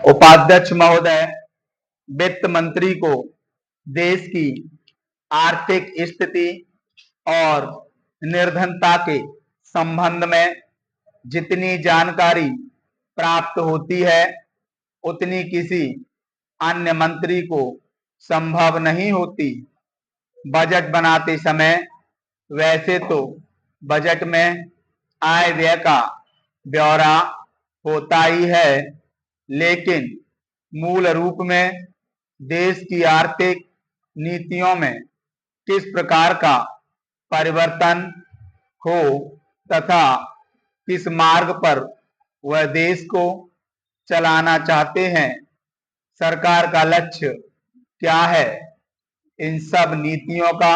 उपाध्यक्ष महोदय, वित्त मंत्री को देश की आर्थिक स्थिति और निर्धनता के संबंध में जितनी जानकारी प्राप्त होती है, उतनी किसी अन्य मंत्री को संभव नहीं होती। बजट बनाते समय वैसे तो बजट में आय व्यय का ब्यौरा होता ही है, लेकिन मूल रूप में देश की आर्थिक नीतियों में किस प्रकार का परिवर्तन हो तथा किस मार्ग पर वह देश को चलाना चाहते हैं, सरकार का लक्ष्य क्या है, इन सब नीतियों का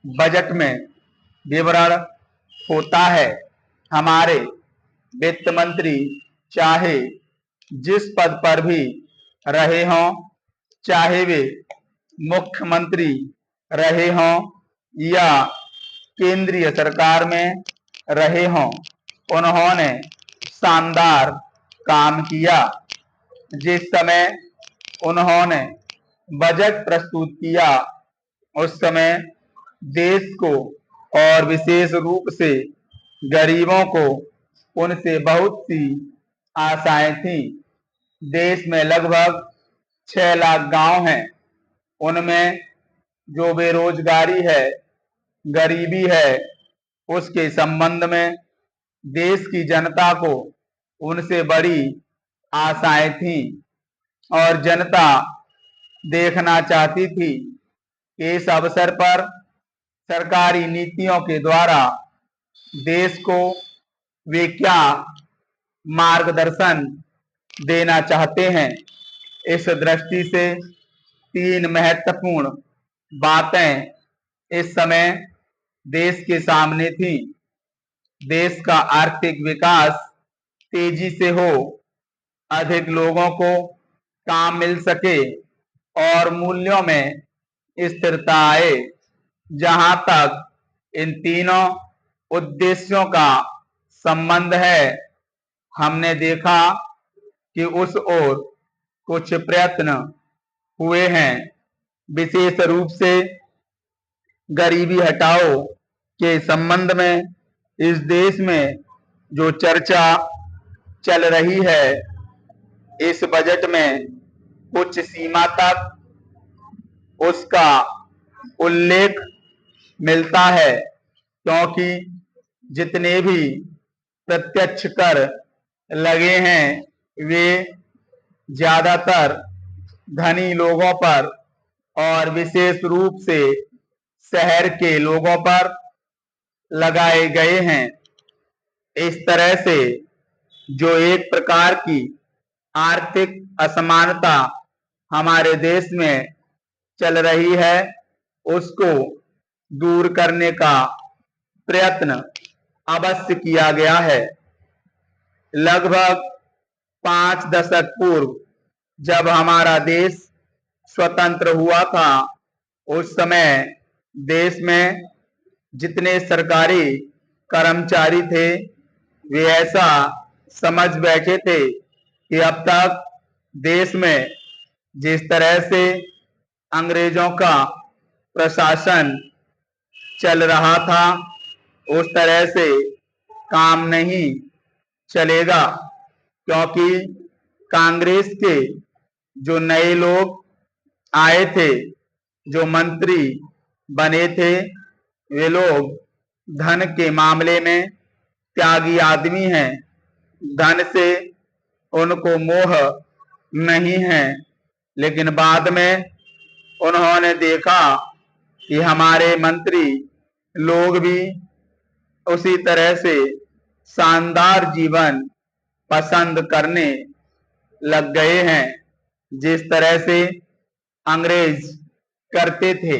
बजट में विवरण होता है। हमारे वित्त मंत्री चाहे जिस पद पर भी रहे हों, चाहे वे मुख्यमंत्री रहे हों या केंद्रीय सरकार में रहे हों, उन्होंने शानदार काम किया। जिस समय उन्होंने बजट प्रस्तुत किया, उस समय देश को और विशेष रूप से गरीबों को उनसे बहुत सी आशाएं थीं। देश में लगभग 6 लाख गांव हैं। उनमें जो बेरोजगारी है, गरीबी है, उसके संबंध में देश की जनता को उनसे बड़ी आशाएं थीं और जनता देखना चाहती थी कि इस अवसर पर सरकारी नीतियों के द्वारा देश को वे क्या मार्गदर्शन देना चाहते हैं। इस दृष्टि से 3 महत्वपूर्ण बातें इस समय देश के सामने थी। देश का आर्थिक विकास तेजी से हो, अधिक लोगों को काम मिल सके और मूल्यों में स्थिरता आए। जहां तक इन तीनों उद्देश्यों का संबंध है, हमने देखा कि उस ओर कुछ प्रयत्न हुए हैं। विशेष रूप से गरीबी हटाओ के संबंध में इस देश में जो चर्चा चल रही है, इस बजट में कुछ सीमा तक उसका उल्लेख मिलता है, क्योंकि जितने भी प्रत्यक्ष कर लगे हैं, वे ज्यादातर धनी लोगों पर और विशेष रूप से शहर के लोगों पर लगाए गए हैं। इस तरह से जो एक प्रकार की आर्थिक असमानता हमारे देश में चल रही है, उसको दूर करने का प्रयत्न अवश्य किया गया है। लगभग 5 दशक पूर्व जब हमारा देश स्वतंत्र हुआ था, उस समय देश में जितने सरकारी कर्मचारी थे, वे ऐसा समझ बैठे थे कि अब तक देश में जिस तरह से अंग्रेजों का प्रशासन चल रहा था, उस तरह से काम नहीं चलेगा, क्योंकि कांग्रेस के जो नए लोग आए थे, जो मंत्री बने थे, वे लोग धन के मामले में त्यागी आदमी हैं। धन से उनको मोह नहीं है, लेकिन बाद में उन्होंने देखा कि हमारे मंत्री लोग भी उसी तरह से शानदार जीवन पसंद करने लग गए हैं, जिस तरह से अंग्रेज करते थे।